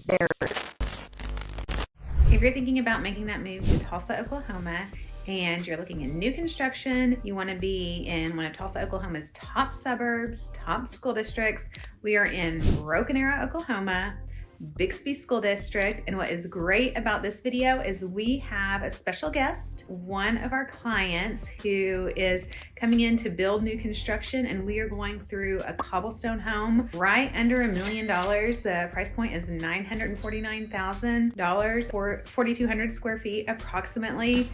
there. If you're thinking about making that move to Tulsa, Oklahoma, and you're looking at new construction, you want to be in one of Tulsa, Oklahoma's top suburbs, top school districts. We are in Broken Arrow, Oklahoma, Bixby School District. And what is great about this video is we have a special guest, one of our clients who is coming in to build new construction, and we are going through a cobblestone home right under $1 million. The price point is $949,000 for 4,200 square feet approximately.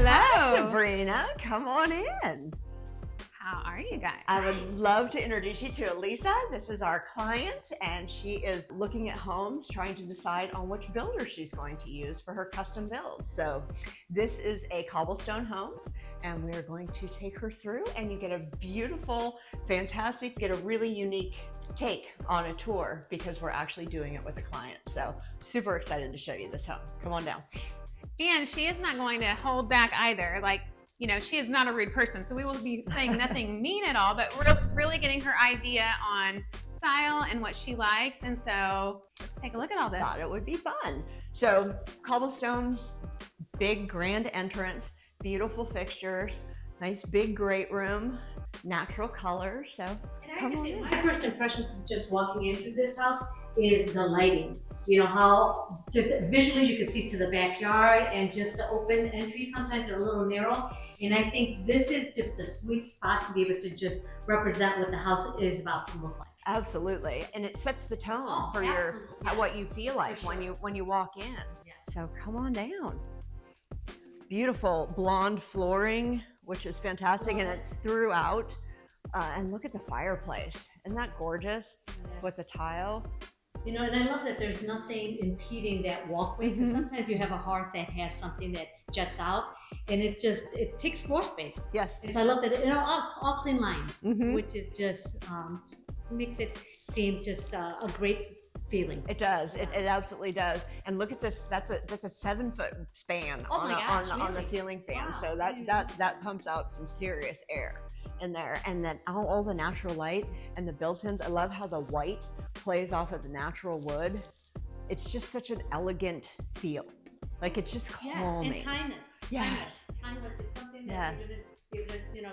Hi, Sabrina. Come on in. How are you guys? I would love to introduce you to Elisa. This is our client, and she is looking at homes, trying to decide on which builder she's going to use for her custom build. So this is a cobblestone home, and we're going to take her through, and you get a beautiful, fantastic, get a really unique take on a tour because we're actually doing it with the client. So super excited to show you this home. Come on down. And she is not going to hold back either. Like, you know, she is not a rude person, so we will be saying nothing mean at all, but we're really getting her idea on style and what she likes. And so let's take a look at all this. Thought it would be fun. So cobblestone, big grand entrance, beautiful fixtures, nice big great room, natural colors. So come on in. My first impression just walking into this house is the lighting. You know, how just visually you can see to the backyard, and just the open entry. Sometimes they're a little narrow. And I think this is just a sweet spot to be able to just represent what the house is about to look like. Absolutely. And it sets the tone for your what you feel like when you walk in. Yes. So come on down. Beautiful blonde flooring, which is fantastic, and it's throughout. And look at the fireplace. Isn't that gorgeous? With the tile? You know, and I love that there's nothing impeding that walkway, because sometimes you have a hearth that has something that juts out, and it takes floor space. Yes. And so I love that, you know, all clean lines, which is just makes it seem just a great feeling. It does. It absolutely does. And look at this. That's a 7-foot span on the ceiling fan. Wow. So that pumps out some serious air in there. And then all the natural light and the built-ins. I love how the white plays off of the natural wood. It's just such an elegant feel. Like it's just calming. Yes, and timeless. Yes. Timeless. It's something that you're gonna, you know,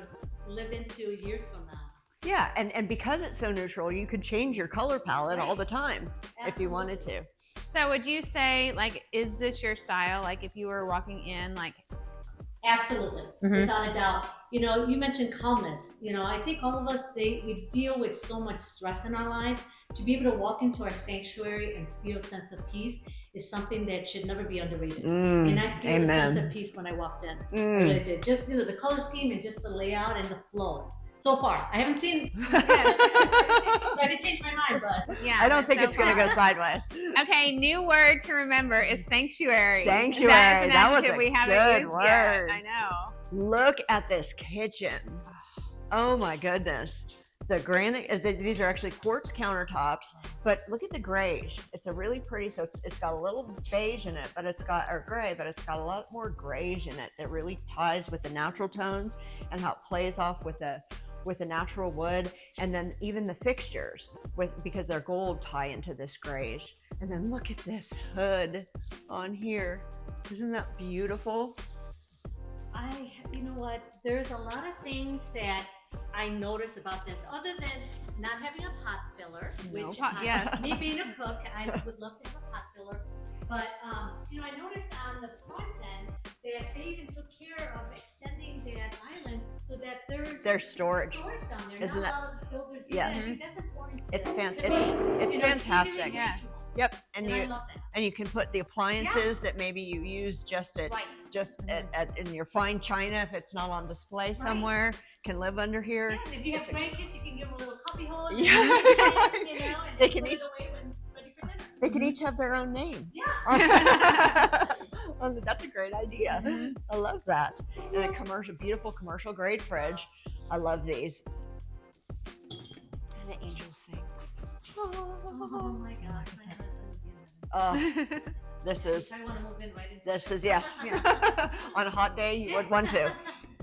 live into years from now. Yeah, and because it's so neutral, you could change your color palette all the time if you wanted to. So would you say, like, is this your style? Like if you were walking in, like. Absolutely, without a doubt. You know, you mentioned calmness. You know, I think all of us, we deal with so much stress in our lives. To be able to walk into our sanctuary and feel a sense of peace is something that should never be underrated. And I feel a sense of peace when I walked in. I really did. Just, you know, the color scheme and just the layout and the flow. So far, I haven't seen. I did change my mind, but yeah, I don't think it's going to go sideways. Okay, new word to remember is sanctuary. Sanctuary. That is an that adjective was a we haven't used word. yet. I know. Look at this kitchen. Oh my goodness. The granite. These are actually quartz countertops, but look at the grayish. It's a really pretty. So it's got a little beige in it, but it's got gray, but it's got a lot more grayish in it. That really ties with the natural tones and how it plays off with the natural wood, and then even the fixtures because they're gold tie into this grayish. And then look at this hood on here. Isn't that beautiful? you know what? There's a lot of things that I notice about this, other than not having a pot filler, which yes. me being a cook, I would love to have a pot filler. But you know, I noticed on the front end that they even took care of extending that island so that there's storage down there. Isn't not that? a lot of builders do Yes. that. I think that's important too. It's fantastic. Yeah. Yep, And I love that. and you can put the appliances that maybe you use just in your fine china if it's not on display somewhere, can live under here. Yeah, and if you have grandkids, you can give them a little cubby hole. Yeah. You know, and They then can put each- it away when it's ready for dinner. They can each have their own name. Yeah. That's a great idea. I love that. And a beautiful commercial grade fridge. I love these. And the angels sing. Oh my gosh. This is, I want to move in right into this is, yes. On a hot day, you would want to.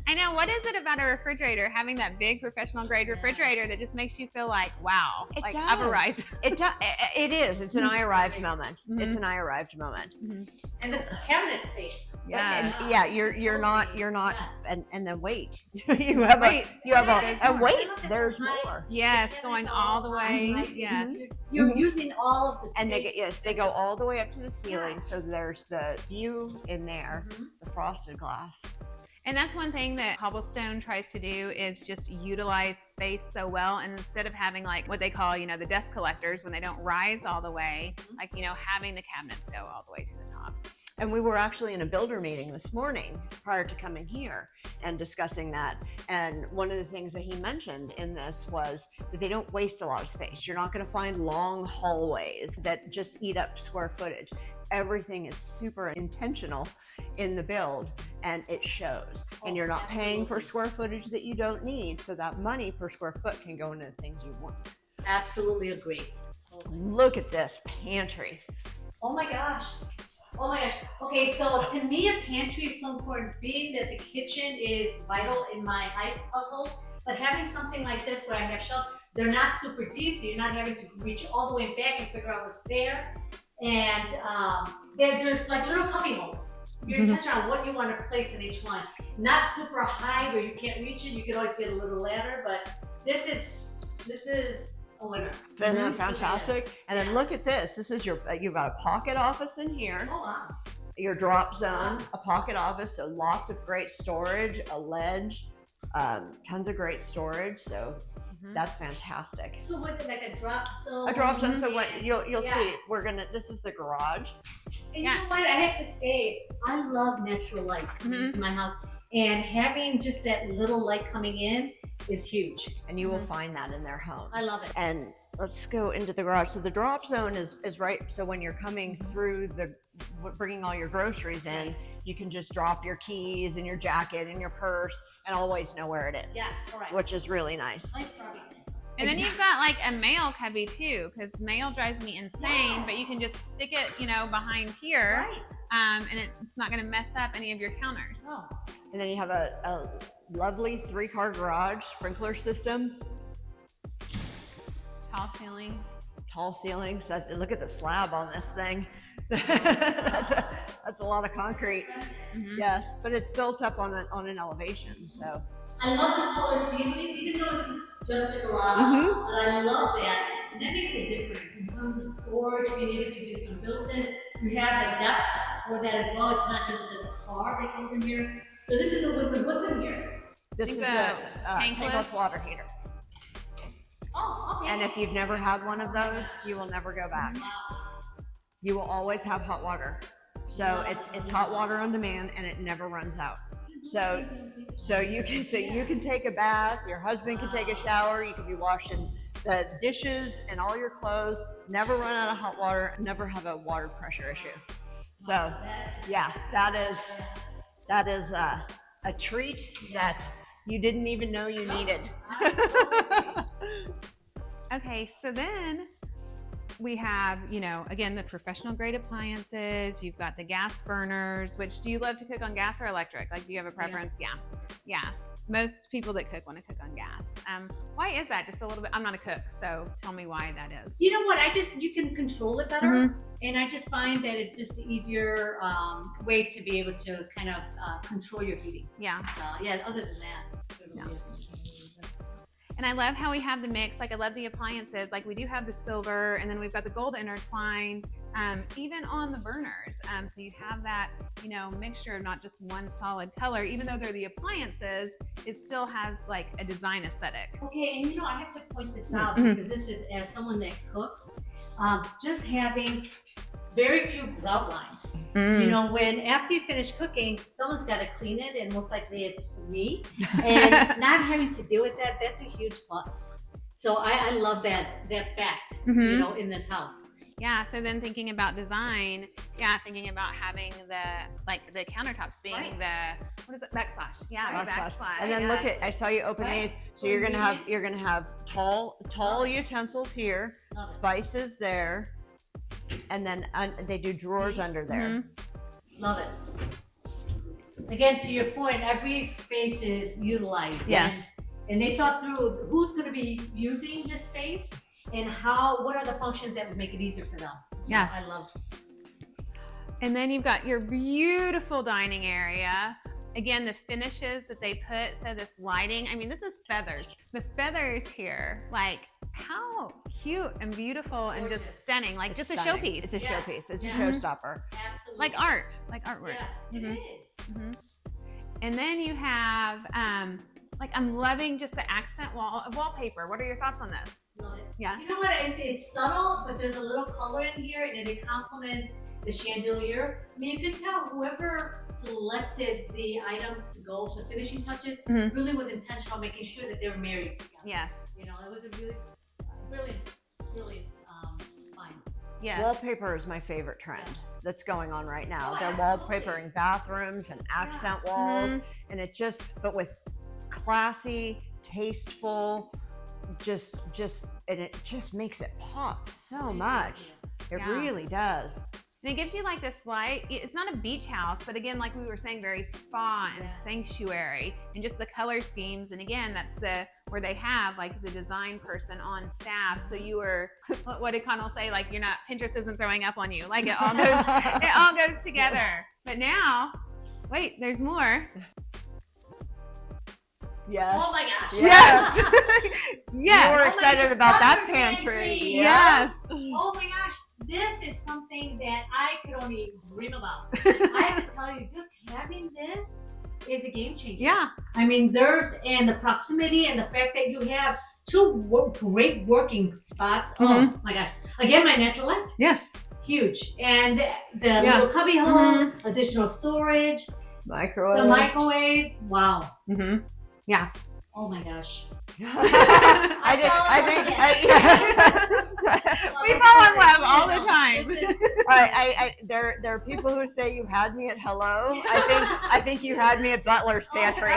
I know. What is it about a refrigerator, having that big professional grade refrigerator that just makes you feel like, wow, It like does. I've arrived? It is. It's an I arrived moment. It's an I arrived moment. And the cabinet space. Yes. And, yeah, you're not, Yes. and then wait. you have Wait. and wait, Look at there's the height. more. Yes, The going cabinets all are the high, way. right? Yes. You're using all of the space. And they go all the way up to the ceiling. Yes. So there's the view in there, the frosted glass. And that's one thing that Cobblestone tries to do is just utilize space so well. And instead of having like what they call, you know, the dust collectors when they don't rise all the way, like, you know, having the cabinets go all the way to the top. And we were actually in a builder meeting this morning prior to coming here and discussing that. And one of the things that he mentioned in this was that they don't waste a lot of space. You're not going to find long hallways that just eat up square footage. Everything is super intentional in the build and it shows. And you're not paying for square footage that you don't need. So that money per square foot can go into the things you want. Absolutely agree. Look at this pantry. Oh my gosh. Oh my gosh. Okay, so to me, a pantry is so important, being that the kitchen is vital in my household. But having something like this where I have shelves, they're not super deep, so you're not having to reach all the way back and figure out what's there. And there's like little cubby holes. You're touching on what you want to place in each one. Not super high where you can't reach it. You can always get a little ladder, but this is a winner. Isn't that fantastic? And then look at this. This is your, you've got a pocket office in here, Oh wow. your drop zone, a pocket office, so lots of great storage, a ledge, tons of great storage. So that's fantastic. So with like a drop zone. A drop zone. So what you'll Yes. see, this is the garage. And you know what? I have to say, I love natural light coming into my house, and having just that little light coming in is huge. And you will find that in their homes. I love it. And let's go into the garage. So the drop zone is right. So when you're coming through bringing all your groceries in, you can just drop your keys and your jacket and your purse and always know where it is. Yes, correct. Which is really nice. Nice for everything. And then you've got like a mail cubby too, because mail drives me insane, but you can just stick it, you know, behind here. Right. And it's not going to mess up any of your counters. Oh. And then you have a lovely 3-car garage sprinkler system, Tall ceilings. tall ceilings. Look at the slab on this thing. that's a lot of concrete. Yes, but it's built up on an elevation. So I love the taller ceilings, even though it's just a garage. But I love that. And that makes a difference in terms of storage, being able to do some built-in. You have the depth for that as well. It's not just the car that goes in here. So this is a win-win. What's in here? this is the tankless tankless water heater. Oh, okay. And if you've never had one of those, you will never go back. You will always have hot water. So it's hot water on demand and it never runs out. So you can take a bath, your husband can take a shower, you can be washing the dishes and all your clothes, never run out of hot water, never have a water pressure issue. So yeah, that is a treat that you didn't even know you needed. Okay, so then we have, you know, again, the professional grade appliances. You've got the gas burners, which do you love to cook on gas or electric? Like, do you have a preference? Yes. Yeah. Most people that cook want to cook on gas. Why is that? Just a little bit. I'm not a cook, so tell me why that is. You know what? You can control it better. And I just find that it's just an easier way to be able to kind of control your heating. Yeah. Yeah, other than that. It really isn't. And I love how we have the mix. Like, I love the appliances. Like, we do have the silver, and then we've got the gold intertwined, even on the burners. So you have that, you know, mixture of not just one solid color. Even though they're the appliances, it still has like a design aesthetic. Okay, and you know, I have to point this out because this is, as someone that cooks, just having very few grout lines. You know, when after you finish cooking, someone's got to clean it, and most likely it's me. And not having to deal with that, that's a huge plus. So I love that fact, you know, in this house. Yeah, so then thinking about design, thinking about having the countertops being what is it, backsplash? Yeah, the backsplash. And then look at, I saw you open these. So you're gonna have tall utensils here, spices there, and then they do drawers under there. Love it. Again, to your point, every space is utilized. Yes. And they thought through who's going to be using this space and what are the functions that would make it easier for them. So Yes. I love. And then you've got your beautiful dining area. Again, the finishes that they put, so this lighting, I mean, this is feathers. The feathers here, like how cute and beautiful and just stunning, like It's just stunning. a showpiece. It's a showpiece. It's a Yeah. showstopper. Absolutely. Like art, like artwork. Yes, it is. And then you have, I'm loving just the accent wallpaper. What are your thoughts on this? Love it. Yeah. You know what? It's subtle, but there's a little color in here, and it complements the chandelier. I mean, you can tell whoever selected the items to go for finishing touches really was intentional, making sure that they were married together. Yes. You know, it was a really brilliant find. Yes. Wallpaper is my favorite trend that's going on right now. Oh, They're absolutely. wallpapering bathrooms and accent walls, and it just, but with classy, tasteful, and it just makes it pop so much. It Yeah. really does. And it gives you like this light. It's not a beach house, but again, like we were saying, very spa and sanctuary, and just the color schemes. And again, that's where they have like the design person on staff. So you were, what did Connell say? Like you're not, Pinterest isn't throwing up on you. Like it all goes together. But now, wait, there's more. Yes. Oh my gosh. Yes. Yes. You were excited about that Other pantry. Yes. Oh my gosh. This is something that I could only dream about. I have to tell you, just having this is a game changer. Yeah. I mean, and the proximity and the fact that you have two great working spots. Oh my gosh. Again, my natural light. Yes. Huge. And the little cubby holes, additional storage, Microwave. the microwave. Wow. Yeah. Oh my gosh. I We fall in love all the time. There are people who say you had me at hello. I think you had me at Butler's pantry.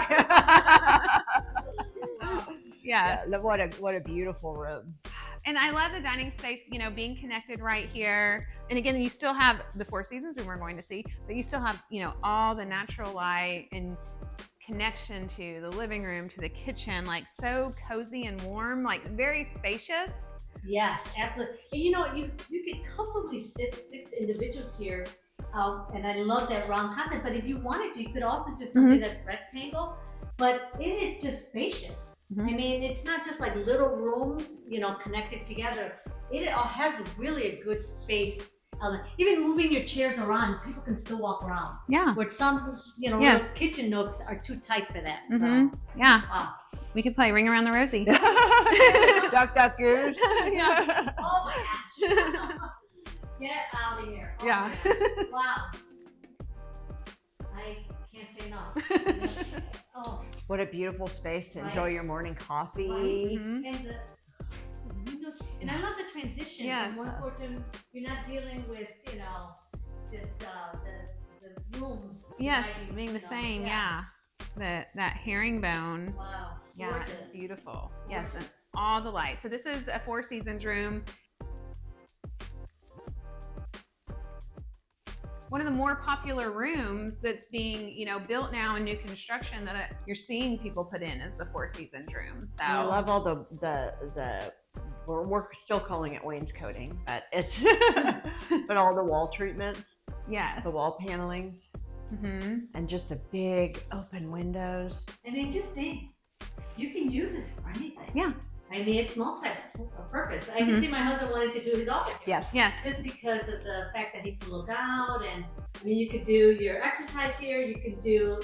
Yes. Yeah, what a beautiful room. And I love the dining space, being connected right here. And again, you still have the Four Seasons room we're going to see, but you still have, all the natural light and connection to the living room, to the kitchen, like so cozy and warm, like very spacious. Yes, absolutely. And you could comfortably sit 6 individuals here. And I love that round concept. But if you wanted to, you could also do something that's rectangle. But it is just spacious. I mean, it's not just like little rooms, connected together. It all has really a good space element. Even moving your chairs around, people can still walk around. Yeah. Where some, little kitchen nooks are too tight for that. So, Yeah. wow. We could play Ring Around the Rosie. Duck, duck, goose. Yeah. Oh my gosh. Get out of here. Oh Yeah. my gosh. Wow. I can't say no. Oh. What a beautiful space to enjoy your morning coffee. And the windows. And I love the transition from one floor to, you're not dealing with, just the rooms. Yes, dividing, being the same. Yeah. That herringbone. Wow. Yeah, Gorgeous. it's beautiful. Gorgeous. Yes, and all the lights. So this is a Four Seasons room. One of the more popular rooms that's being, built now in new construction that you're seeing people put in is the Four Seasons room. So I love all the we're still calling it wainscoting, but it's but all the wall treatments, yes, the wall panelings, and just the big open windows. I mean, just think, you can use this for anything. Yeah. I mean, it's multi-purpose. I can see my husband wanted to do his office here. Yes. Just because of the fact that he can look out, and I mean, you could do your exercise here. You could do,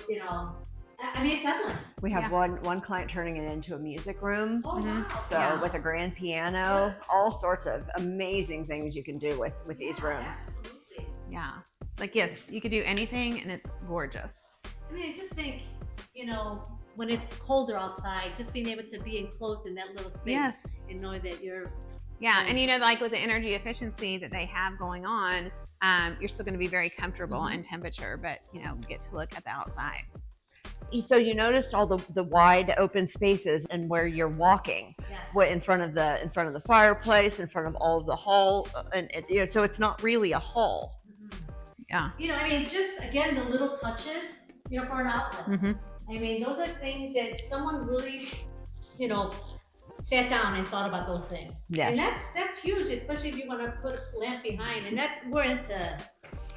I mean, it's endless. We have one client turning it into a music room. Oh wow! So with a grand piano, all sorts of amazing things you can do with these rooms. Absolutely. Yeah. It's like, yes, you could do anything and it's gorgeous. I mean, just think, when it's colder outside, just being able to be enclosed in that little space Yes. and knowing that you're. Yeah, and you know, like with the energy efficiency that they have going on, you're still going to be very comfortable in temperature, but you know, get to look at the outside. So you noticed all the wide open spaces and where you're walking, Yes. what in front of the fireplace, in front of all of the hall, and you know, so it's not really a hall. Yeah. You know, I mean, just again, the little touches, you know, for an outlet. I mean, those are things that someone really, you know, sat down and thought about those things. Yes. And that's huge, especially if you want to put a lamp behind. And we're into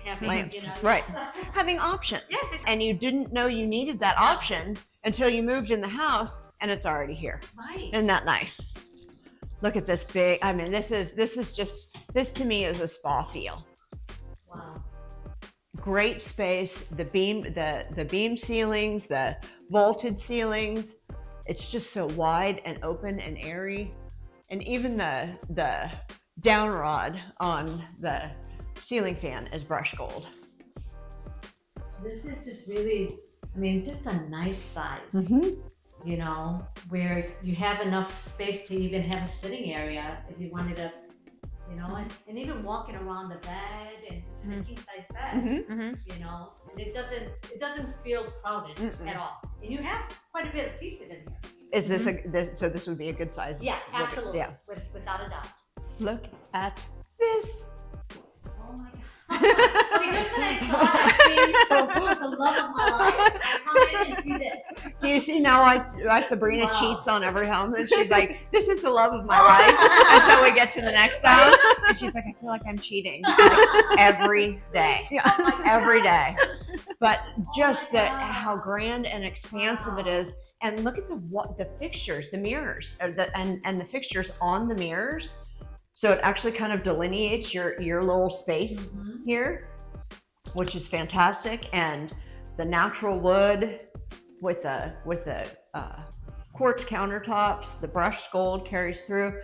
having, Lamps, you know, right. Having options. Yes. And you didn't know you needed that option until you moved in the house and it's already here. Right. Isn't that nice? Look at this big, I mean, this to me is a spa feel. Wow. Great space, the beam ceilings, the vaulted ceilings. It's just so wide and open and airy. And even the down rod on the ceiling fan is brushed gold. This is just really, I mean, just a nice size, you know, where you have enough space to even have a sitting area if you wanted to, you know, and even walking around the bed, and it's a king size bed, you know, and it doesn't feel crowded at all. And you have quite a bit of pieces in here. Is this so this would be a good size? Yeah, absolutely. Yeah. Without a doubt. Look at this. Oh my God. Okay, just when I thought I seen the love of my life, I come in and see this. Do you see now why Sabrina cheats on every home? And she's like, this is the love of my Oh. life until we get to the next house. And she's like, I feel like I'm cheating. Like, every day. Oh Every day. But just my that God. how grand and expansive it is. And look at the fixtures, the mirrors, and the fixtures on the mirrors. So it actually kind of delineates your little space here, which is fantastic. And the natural wood with the quartz countertops, the brushed gold carries through.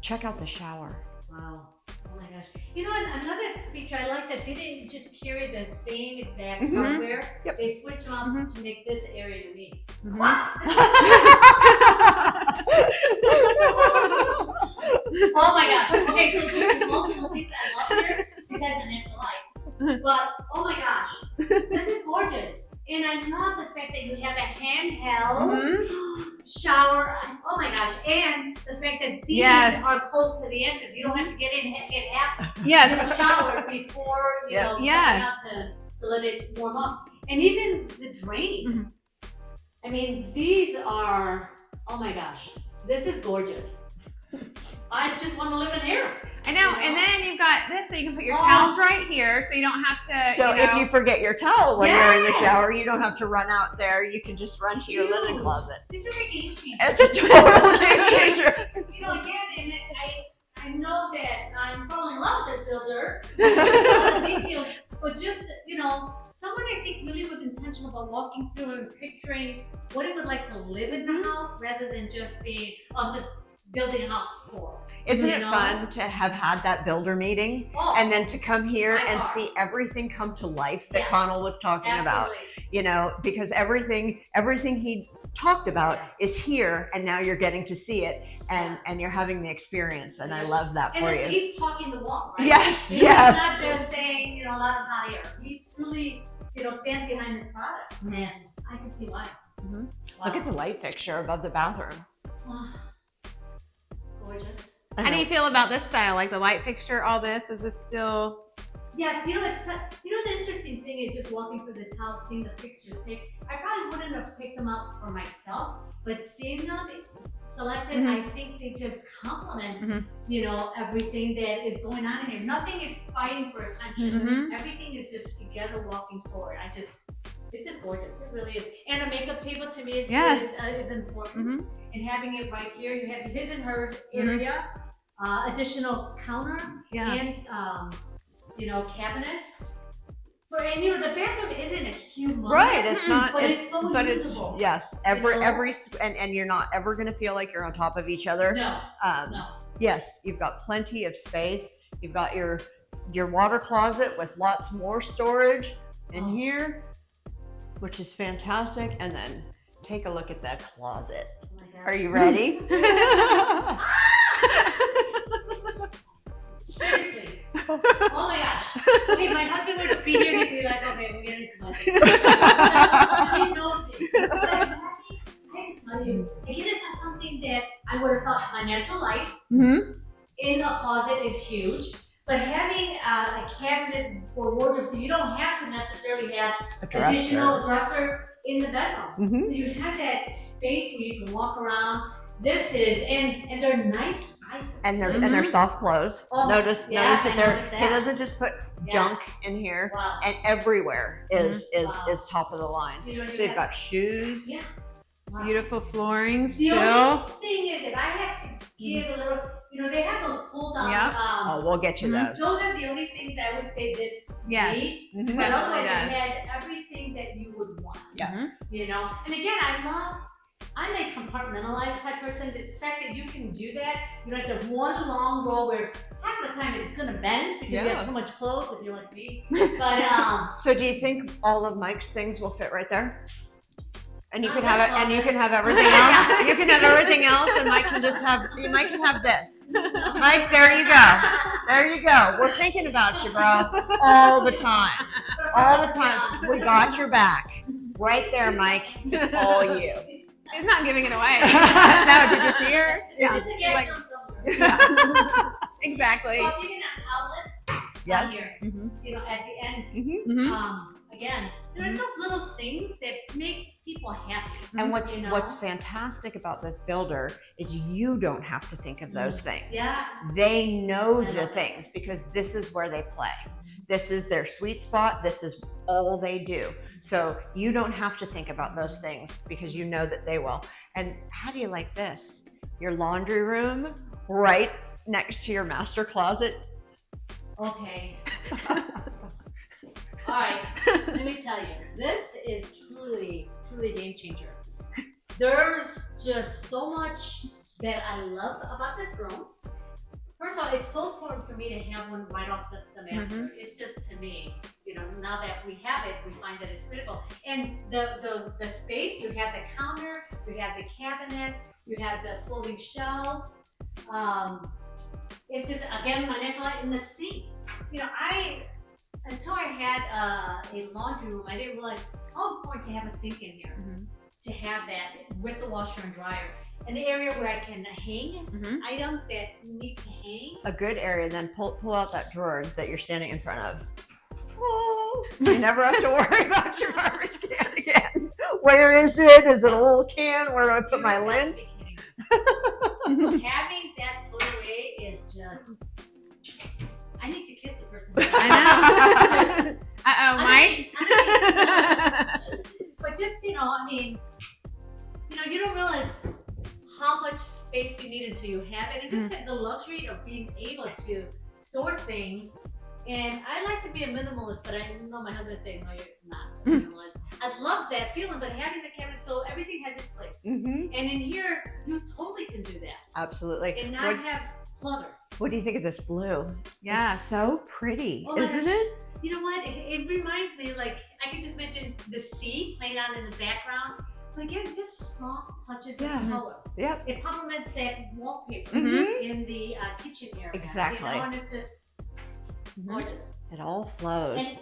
Check out the shower. Wow. Oh my gosh. You know, another feature I like that they didn't just carry the same exact hardware. Yep. They switched them up to make this area unique. Oh my gosh. Okay, so there's multiple things I love here besides the natural light. But oh my gosh, this is gorgeous. And I love the fact that you have a handheld shower. Oh my gosh. And the fact that these are close to the entrance. You don't have to get in and get half the shower before, you know, stepping out to let it warm up. And even the drain. I mean, these are, oh my gosh, this is gorgeous. I just want to live in here. I know, and then you've got this, so you can put your towels right here, so you don't have to. So if you forget your towel when you're in the Yes. shower, you don't have to run out there. You can just run to your linen Huge. closet. This is a game changer. It's a total game changer. You know, again, and I know that I'm falling in love with this builder. All the details, but just, you know, someone I think really was intentional about walking through and picturing what it was like to live in the house rather than just being, just building a house for. Isn't You it know? fun to have had that builder meeting Oh, and then to come here by and far. see everything come to life that Yes. Connell was talking about? absolutely. You know, because everything he talked about is here, and now you're getting to see it, and you're having the experience, and I love that And for then you. he's talking the walk, right? Yes, He's yes. not just saying, you know, a lot of hot air. He's truly, you know, stands behind this product, and I can see why. Wow. Look at the light fixture above the bathroom. Gorgeous. How do you feel about this style? Like the light fixture, all this? Is this still? Yes, you know, the interesting thing is just walking through this house, seeing the fixtures picked. I probably wouldn't have picked them out for myself, but seeing them selected, I think they just complement, you know, everything that is going on in here. Nothing is fighting for attention. Everything is just together walking forward. It's just gorgeous. It really is. And a makeup table to me is important. And having it right here, you have his and hers area, additional counter, and you know, cabinets. And you know, the bathroom isn't a humongous, Right, it's not, but it's so usable. yes, You know? and you're not ever gonna feel like you're on top of each other. No, no. Yes, you've got plenty of space. You've got your water closet with lots more storage in here, which is fantastic. And then take a look at that closet. Oh my God. Are you ready? Seriously. Oh my gosh. Okay, my husband would be here and he'd be like, okay, we're getting into my He knows me. But I have to tell you, again, it's not something that I would have thought my natural light in a closet is huge. But having a cabinet for wardrobe, so you don't have to necessarily have additional dressers in the bedroom. So you have that space where you can walk around. This is, and they're nice sizes. And they're soft clothes. Oh, notice yes, that he doesn't just put junk in here. Wow. And everywhere is top of the line. You know, So you've got shoes. Yeah. Wow. Beautiful flooring The still. only thing is, if I have to give a little, they have those pull down. Yep. Oh, we'll get you those. Those are the only things I would say this Yes. needs. Mhm. But otherwise, Definitely it has everything that you would want. Yeah. And again, I'm a compartmentalized type person. The fact that you can do that, you don't have to have one long row where half of the time it's gonna bend because you have too much clothes if you're like me. But So do you think all of Mike's things will fit right there? And you Not can have it, this and you one. can have everything else. You can have everything else, and Mike can have this. Mike, there you go. There you go. We're thinking about you, bro, all the time. All the time. We got your back. Right there, Mike. It's all you. She's not giving it away. No, did you see her? Yeah. Yeah. It's a gift from somewhere. Yeah. Exactly. Well, if you get an outlet Yes. here, Mhm. at the end, Mhm. again, there's those little things that make people happy. And what's You know? what's fantastic about this builder is you don't have to think of those things. Yeah. They know I the love that. things because this is where they play. This is their sweet spot. This is all they do. So you don't have to think about those things because you know that they will. And how do you like this? Your laundry room right next to your master closet. Okay. All right. Let me tell you, this is truly a game changer. There's just so much that I love about this room. First of all, it's so important for me to have one right off the master. It's just, to me, now that we have it, we find that it's critical. And the space, you have the counter, you have the cabinet, you have the floating shelves. It's just, again, my natural light in the sink. Until I had a laundry room, I didn't realize how important to have a sink in here. To have that with the washer and dryer. An area where I can hang items that need to hang. A good area, then pull out that drawer that you're standing in front of. Oh, you never have to worry about your garbage can again. Where is it? Is it a little can? Where do I put my lint? Having that put away is just, I need to kiss the person. I know. Mike. But just, you don't realize how much space you need until you have it. And just the luxury of being able to store things. And I like to be a minimalist, but I know my husband is saying, no, you're not a minimalist. I love that feeling, but having the cabinet so everything has its place. And in here, you totally can do that. Absolutely. And not have clutter. What do you think of this blue? Yeah. It's so pretty, Oh my isn't gosh. it? You know what? It reminds me, like, I could just mention the sea playing on in the background. But again, it's just soft touches of color. Yep. It complements that wallpaper Mhm. in the kitchen area. Exactly. And it's just gorgeous. It all flows. And,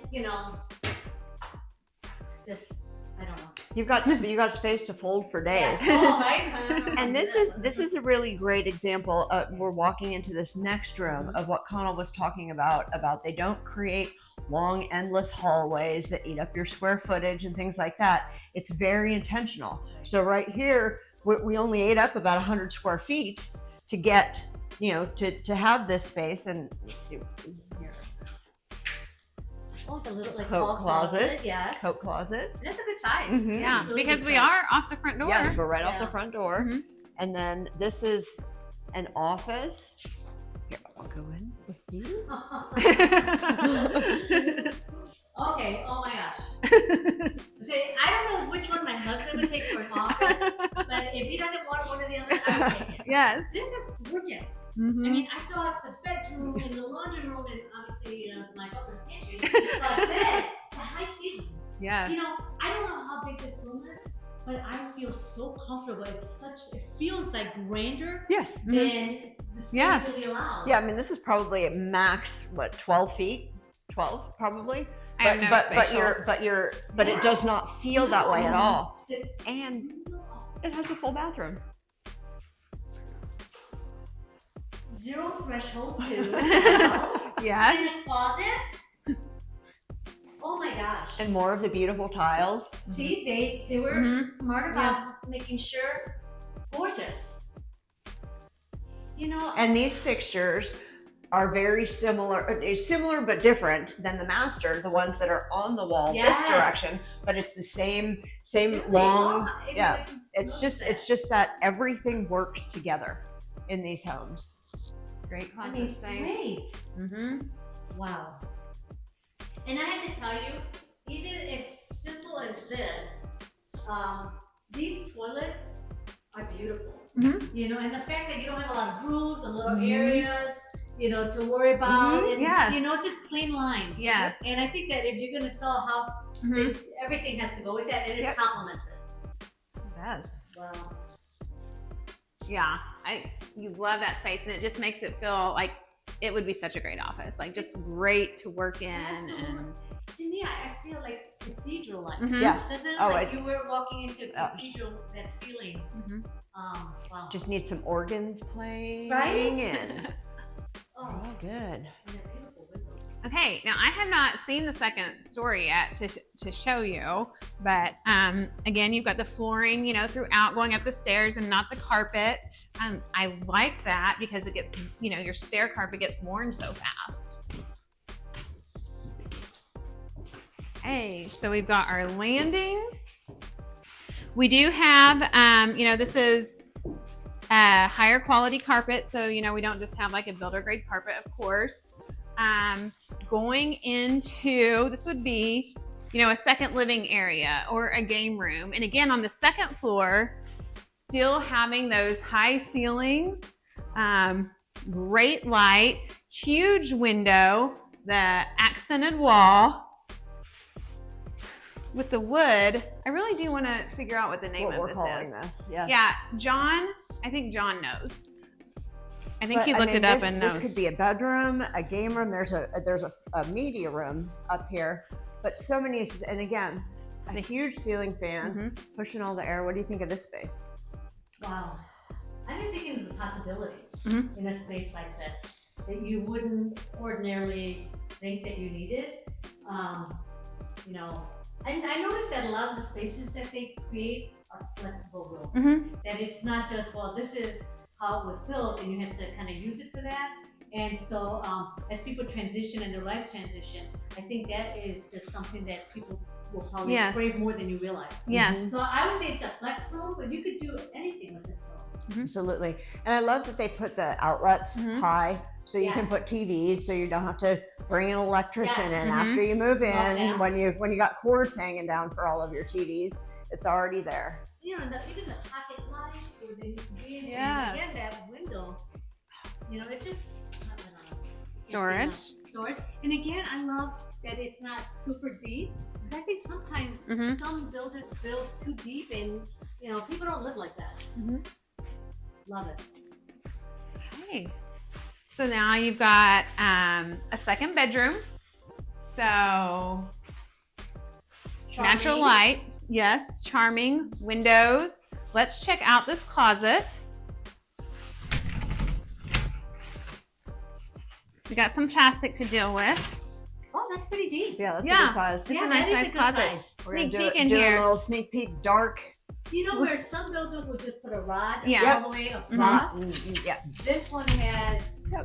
just, I don't know. You got space to fold for days. Oh, right? And this is a really great example. We're walking into this next room of what Connell was talking about they don't create long, endless hallways that eat up your square footage and things like that. It's very intentional. So right here, we only ate up about 100 square feet to get, to have this space. And let's see what's in here. Oh, the little Coat closet. Yes. Coat closet. And that's a good size. Mhm. Yeah, It's really because good we size. are off the front door. Yes, we're right off the Yeah. front door. Mhm. And then this is an office. Here, I'll go in with you. Okay, oh my gosh. See, I don't know which one my husband would take for an office, but if he doesn't want one of the others, I would take it. Yes. This is gorgeous. Mhm. I mean, I thought the bedroom and the laundry room and obviously my butler's pantry, but this, the high ceilings. Yes. I don't know how big this room is, but I feel so comfortable. It feels like grander Yes. than the space Yes. really allows. Yeah, I mean, this is probably at max, 12 feet? 12 probably. I have no spatial. But it does not feel that way at all. The- And it has a full bathroom. Zero threshold too. Yes. And the closet. Oh my gosh. And more of the beautiful tiles. See, they were Mhm. smart about making sure gorgeous. You know, And these fixtures are very similar but different than the master, the ones that are on the wall this Yes. direction, but it's the same really long, long. yeah. It's It's just that everything works together in these homes. Great I closet mean, space. great. Mm-hmm. Wow. And I have to tell you, even as simple as this, these toilets are beautiful. Mhm. You know, and the fact that you don't have a lot of grooves and little Mhm. areas, you know, to worry about. Mhm. And, Yes. you know, just clean lines. Yes. And I think that if you're going to sell a house, Mhm. then everything has to go with that, and it Yep. complements it. It does. Wow. Yeah, you love that space, and it just makes it feel like it would be such a great office, like just great to work in. Absolutely. And To me, I feel like cathedral-like. Mhm. Yes. Doesn't it? Oh, Like you were walking into a Oh. cathedral, that feeling. Mhm. Wow. Just need some organs playing. Right? And Oh, oh, good. and that beautiful window. Okay, now I have not seen the second story yet to show you, but again, you've got the flooring, you know, throughout going up the stairs and not the carpet. I like that because it gets, you know, your stair carpet gets worn so fast. Okay, so we've got our landing. We do have, you know, this is a higher quality carpet, so, you know, we don't just have like a builder grade carpet, of course. Going into, this would be, you know, a second living area or a game room. And again, on the second floor, still having those high ceilings, great light, huge window, the accented wall with the wood. I really do want to figure out what the name What of we're this calling is. this. Yeah. Yeah, John, I think John knows. I think But, he I looked mean, it up this, and knows. This could be a bedroom, a game room. There's a media room up here, but so many uses. And again, a huge ceiling fan Mhm. pushing all the air. What do you think of this space? Wow. I'm just thinking of the possibilities Mhm. in a space like this that you wouldn't ordinarily think that you needed. You know, and I noticed that a lot of the spaces that they create are flexible rooms. Mhm. That it's not just, well, this is how it was built and you have to kind of use it for that. And so as people transition and their lives transition, I think that is just something that people will probably Yes. crave more than you realize. Yes. So I would say it's a flex room, but you could do anything with this room. Absolutely. And I love that they put the outlets Mhm. high so you can Yes. put TVs, so you don't have to bring an electrician Yes. in Mhm. after you move in. down. When you got cords hanging down for all of your TVs, it's already there. You know, even the pocket lights where they need to be in. Yes. Again, that window. You know, it's just I don't know. Storage. Storage. And again, I love that it's not super deep. Because I think sometimes Mhm. some builders build too deep, and you know, people don't live like that. Mhm. Love it. Okay. So now you've got a second bedroom. So natural Charming. light. Yes, charming windows. Let's check out this closet. We got some plastic to deal with. Oh, that's pretty deep. Yeah, that's a Yeah. good size. It's Yeah, a nice that is a size good closet. size. We're gonna Sneak do peek it- in do here. a little sneak peek, dark. You know where some builders will just put a rod Yeah. all the way across? Yeah. This one has. Yeah.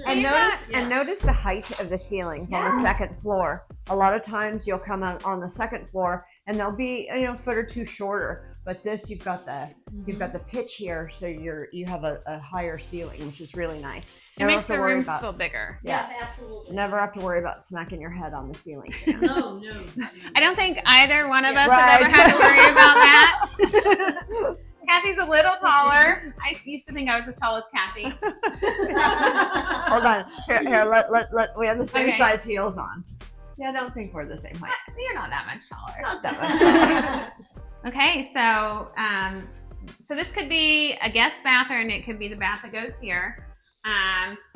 And you've notice got- and notice the height of the ceilings on the Yes. second floor. A lot of times you'll come on the second floor and they'll be a foot or two shorter. But this you've got the pitch here, so you have a higher ceiling, which is really nice. It Never makes have to the worry rooms about- feel bigger. Yeah. Yes, absolutely. Never have to worry about smacking your head on the ceiling. No. I don't think either one of Yeah. us have ever had to worry about that. that. Kathy's a little taller. I used to think I was as tall as Kathy. Hold on. Here, let we have the same Okay. size heels on. Yeah, I don't think we're the same height. You're not that much taller. Not that much. Okay, so so this could be a guest bathroom, and it could be the bath that goes here.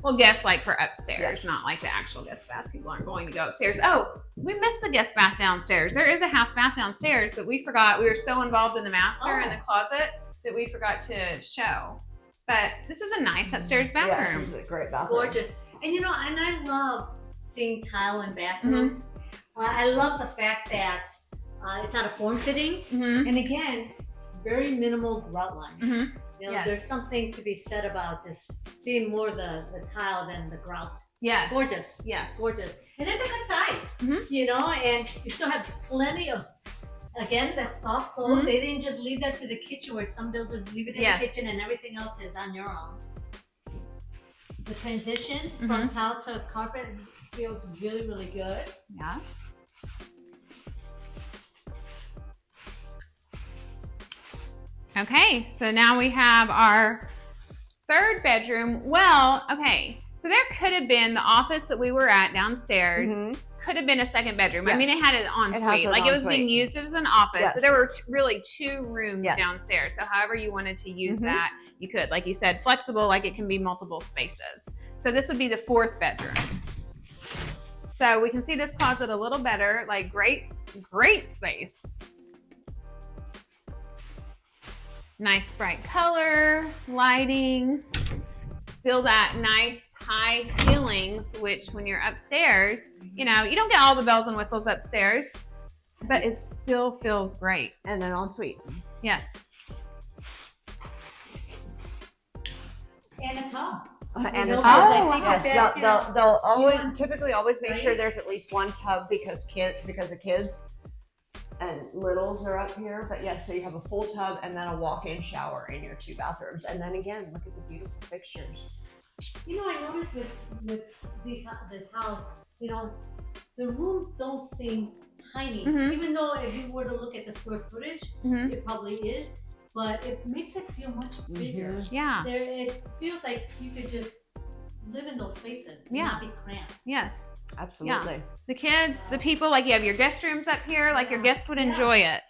Well, guest like for upstairs, Yes. not like the actual guest bath. People aren't going to go upstairs. Oh, we missed the guest bath downstairs. There is a half bath downstairs that we forgot. We were so involved in the master and the closet that we forgot to show. But this is a nice upstairs Yeah, bathroom. this is a great bathroom. Gorgeous. And you know, and I love seeing tile in bathrooms. I love the fact that it's not a form fitting. And again, very minimal grout lines. You know, Yes. there's something to be said about just seeing more the tile than the grout. Yes. Gorgeous. Yes. Gorgeous. And it's a good size, you know, and you still have plenty of, again, the soft clothes. They didn't just leave that for the kitchen where some builders leave it in the kitchen and everything else is on your own. The transition from tile to carpet feels really, really good. Yes. Okay, so now we have our third bedroom. Well, okay, so there could have been the office that we were at downstairs. Could have been a second bedroom. I mean, it had an ensuite. Like it was being used as an office, but there were really two rooms downstairs. So however you wanted to use that, you could. Like you said, flexible, like it can be multiple spaces. So this would be the fourth bedroom. So we can see this closet a little better, like great space. Nice bright color, lighting, still that nice high ceilings, which when you're upstairs, you know, you don't get all the bells and whistles upstairs, but it still feels great. And an ensuite. Yes. And a tub. And a know, tub. because I think Yes, that, they'll always want- typically always make sure right? there's at least one tub because of kids. And littles are up here, but yes, so you have a full tub and then a walk-in shower in your two bathrooms. And then again, look at the beautiful fixtures. You know, I noticed with this house, you know, the rooms don't seem tiny. Even though if you were to look at the square footage, it probably is, but it makes it feel much bigger. Yeah. It feels like you could just live in those spaces and not be cramped. Yes. Absolutely. Yeah. The kids, the people, like you have your guest rooms up here, like your guests would enjoy it.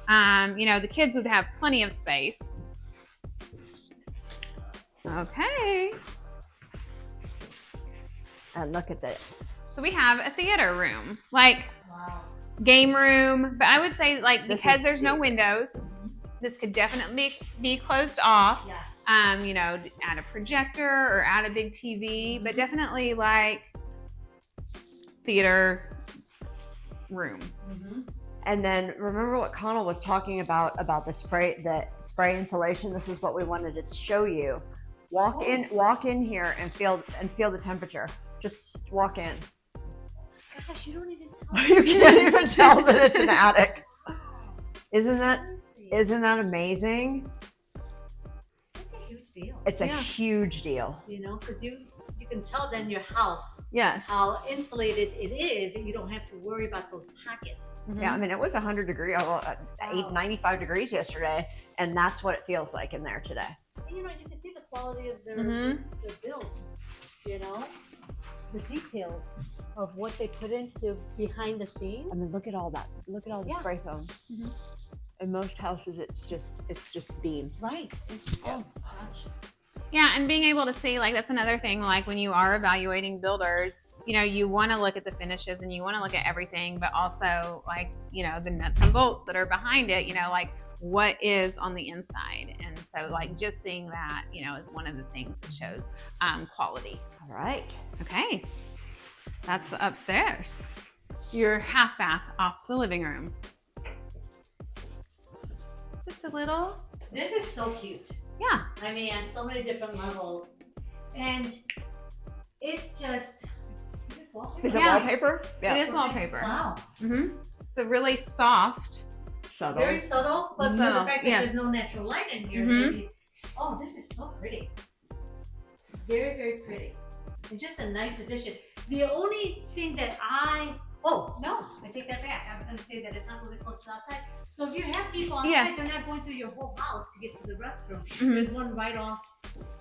You know, the kids would have plenty of space. Okay. And look at that. So we have a theater room, like game room, but I would say like because there's no windows, this could definitely be closed off. Yes. You know, add a projector or add a big TV, but definitely like theater room. And then remember what Connell was talking about the spray insulation. This is what we wanted to show you. Walk in here and feel the temperature. Just walk in. Gosh, you don't even tell. You can't even tell that it's an attic. Isn't that amazing? It's a huge deal. It's a huge deal. You know, because you can tell then your house Yes. how insulated it is, and you don't have to worry about those pockets. Yeah, I mean, it was 100 degrees, 95 degrees yesterday, and that's what it feels like in there today. And you know, you can see the quality of their build, you know, the details of what they put into behind the scenes. I mean, look at all that. Look at all the spray foam. In most houses, it's just beams. Right. Oh gosh. Yeah, and being able to see, like, that's another thing, like, when you are evaluating builders, you know, you want to look at the finishes and you want to look at everything, but also, like, you know, the nuts and bolts that are behind it, you know, like, what is on the inside. And so, like, just seeing that, you know, is one of the things that shows quality. All right. Okay. That's the upstairs. Your half bath off the living room. Just a little. This is so cute. Yeah. I mean, on so many different levels. And it's just, wallpaper? Is it wallpaper? Yeah. It is wallpaper. Wow. So really soft. Subtle. Very subtle, but the Subtle, fact that there's no natural light in here. Maybe, oh, this is so pretty. Very, very pretty. And just a nice addition. The only thing that I take that back. I was going to say that it's not really close to outside. So if you have people outside, they're not going through your whole house to get to the restroom. There's one right off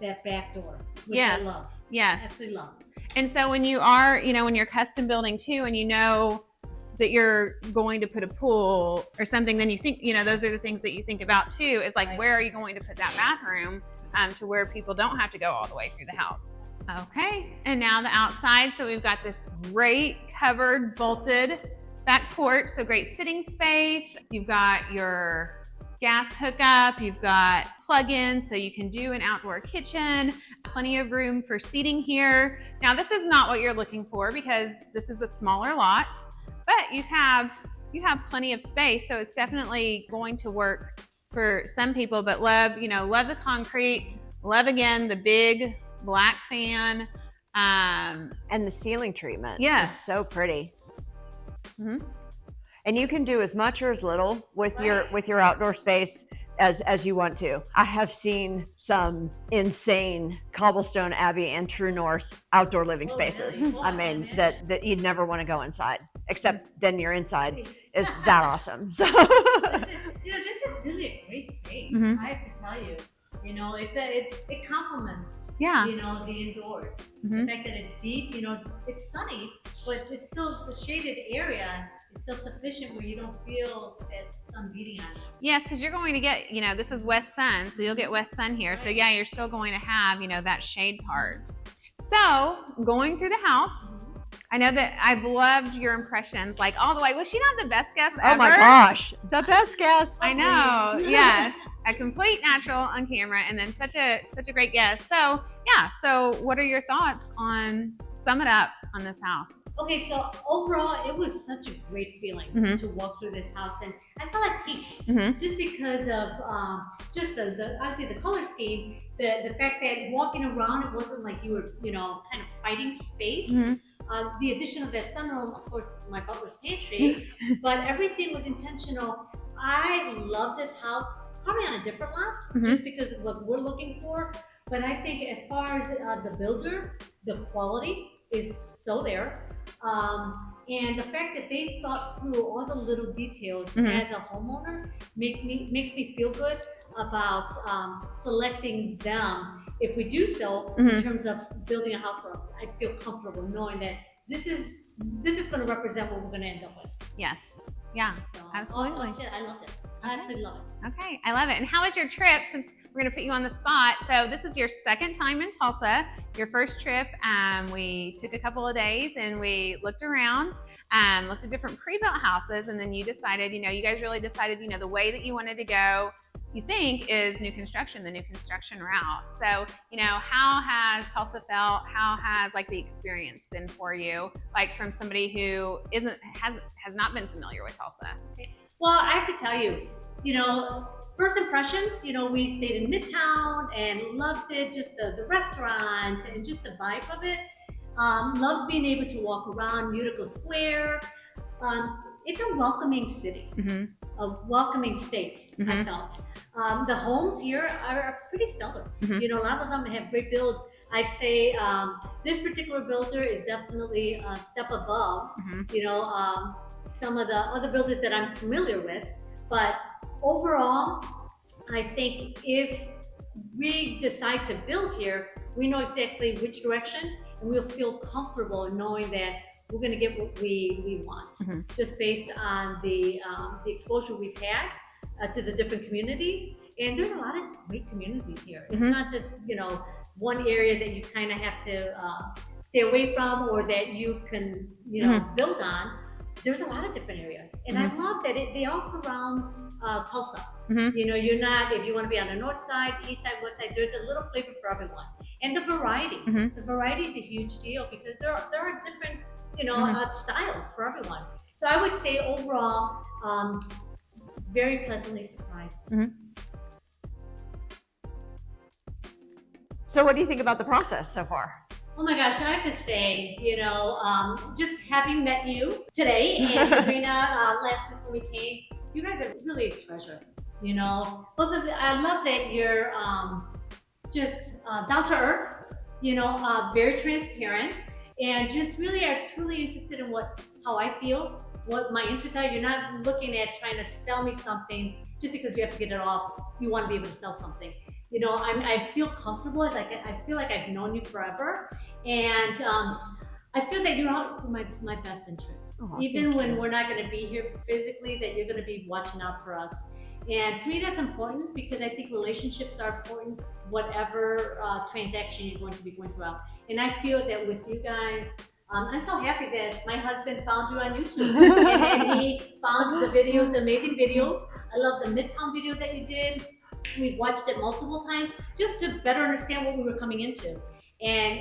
that back door, which I love. Yes. Absolutely love. And so when you are, you know, when you're custom building too, and you know that you're going to put a pool or something, then you think, you know, those are the things that you think about too, is like, where are you going to put that bathroom to where people don't have to go all the way through the house. Okay, and now the outside. So we've got this great covered, bolted back porch, so great sitting space. You've got your gas hookup, you've got plug-in, so you can do an outdoor kitchen, plenty of room for seating here. Now this is not what you're looking for because this is a smaller lot, but you have plenty of space, so it's definitely going to work for some people. But love the concrete, love again the big black fan, and the ceiling treatment. Yes, is so pretty. And you can do as much or as little with your outdoor space as you want to. I have seen some insane Cobblestone, Abbey, and True North outdoor living spaces. I mean, that you'd never want to go inside, except then your inside is that awesome. So this is really a great space. I have to tell you. You know, it complements, you know, the indoors. The fact that it's deep, you know, it's sunny, but it's still the shaded area is still sufficient where you don't feel that sun beating on you. Yes, because you're going to get, you know, this is west sun, so you'll get west sun here. So yeah, you're still going to have, you know, that shade part. So going through the house, I know that I've loved your impressions, like all the way. Was she not the best guest ever? Oh my gosh, the best guest. I know. Yes, a complete natural on camera, and then such a great guest. So yeah. So what are your thoughts on sum it up on this house? Okay, so overall, it was such a great feeling to walk through this house, and I felt like peace, just because of just the obviously the color scheme, the fact that walking around, it wasn't like you were, you know, kind of fighting space. The addition of that sunroom, of course, my butler's pantry, but everything was intentional. I love this house, probably on a different lot, just because of what we're looking for. But I think as far as the builder, the quality is so there. And the fact that they thought through all the little details as a homeowner makes me feel good about selecting them. If we do so, in terms of building a house for us, I feel comfortable knowing that this is going to represent what we're going to end up with. Yes. Yeah, So, absolutely. I loved it. I absolutely love it. Okay, I love it. And how was your trip, since we're going to put you on the spot? So this is your second time in Tulsa. Your first trip, we took a couple of days and we looked around, looked at different pre-built houses, and then you decided, you know, you guys really decided, you know, the way that you wanted to go, you think, is new construction, the new construction route. So, you know, how has Tulsa felt? How has like the experience been for you? Like from somebody who has not been familiar with Tulsa. Well, I have to tell you, you know, first impressions, you know, we stayed in Midtown and loved it, just the restaurant and just the vibe of it. Loved being able to walk around Utica Square. It's a welcoming city, a welcoming state, I felt. The homes here are pretty stellar. You know, a lot of them have great builds. I say this particular builder is definitely a step above, you know, some of the other builders that I'm familiar with. But overall, I think if we decide to build here, we know exactly which direction, and we'll feel comfortable knowing that we're going to get what we want, just based on the exposure we've had to the different communities. And there's a lot of great communities here. It's not just, you know, one area that you kind of have to stay away from or that you can, you know, build on. There's a lot of different areas. And I love that they all surround Tulsa. You know, you're not, if you want to be on the north side, east side, west side, there's a little flavor for everyone. And the variety. The variety is a huge deal because there are different, you know, styles for everyone. So I would say overall, very pleasantly surprised. So what do you think about the process so far? Oh my gosh, I have to say, you know, just having met you today and Sabrina last week when we came, you guys are really a treasure. You know, both of you, I love that you're just down to earth, you know, very transparent, and just really are truly interested in how I feel, what my interests are. You're not looking at trying to sell me something just because you have to get it off. You want to be able to sell something. You know, I feel comfortable. It's like I feel like I've known you forever, and I feel that you're out for my best interest. Oh, Even thank when you. we're not going to be here physically, that you're going to be watching out for us. And to me, that's important because I think relationships are important, whatever transaction you're going to be going throughout. And I feel that with you guys, I'm so happy that my husband found you on YouTube and then he found the videos, amazing videos. I love the Midtown video that you did. We've watched it multiple times just to better understand what we were coming into. And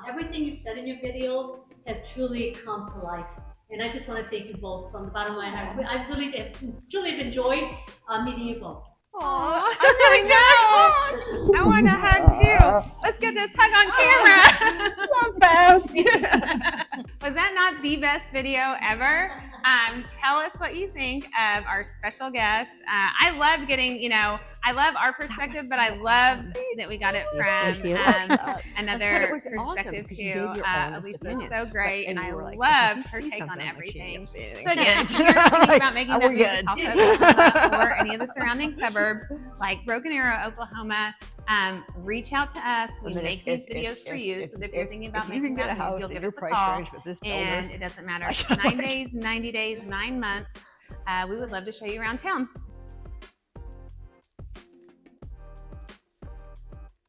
everything you said in your videos has truly come to life. And I just want to thank you both from the bottom of my heart. I really truly enjoyed meeting you both. Aw, I know. I want to hug too. Let's get this hug on camera. So fast. Was that not the best video ever? Tell us what you think of our special guest. I love getting, I love our perspective, but I love that we got it Thank you. from another It was awesome perspective because you too. gave your honest Elisa's opinion. so great, and you I were like, loved "If you her see take on something, I'm like, everything. "You didn't see anything." So again, if you're thinking about making that we're move to good. Tulsa, Oklahoma, or any of the surrounding suburbs, like Broken Arrow, Oklahoma, reach out to us. We make these videos for you. So if you're thinking about you can making get a that house move, you'll in give your us a price call. range with this And builder. it doesn't matter if it's 9 days, 90 days, 9 months. We would love to show you around town.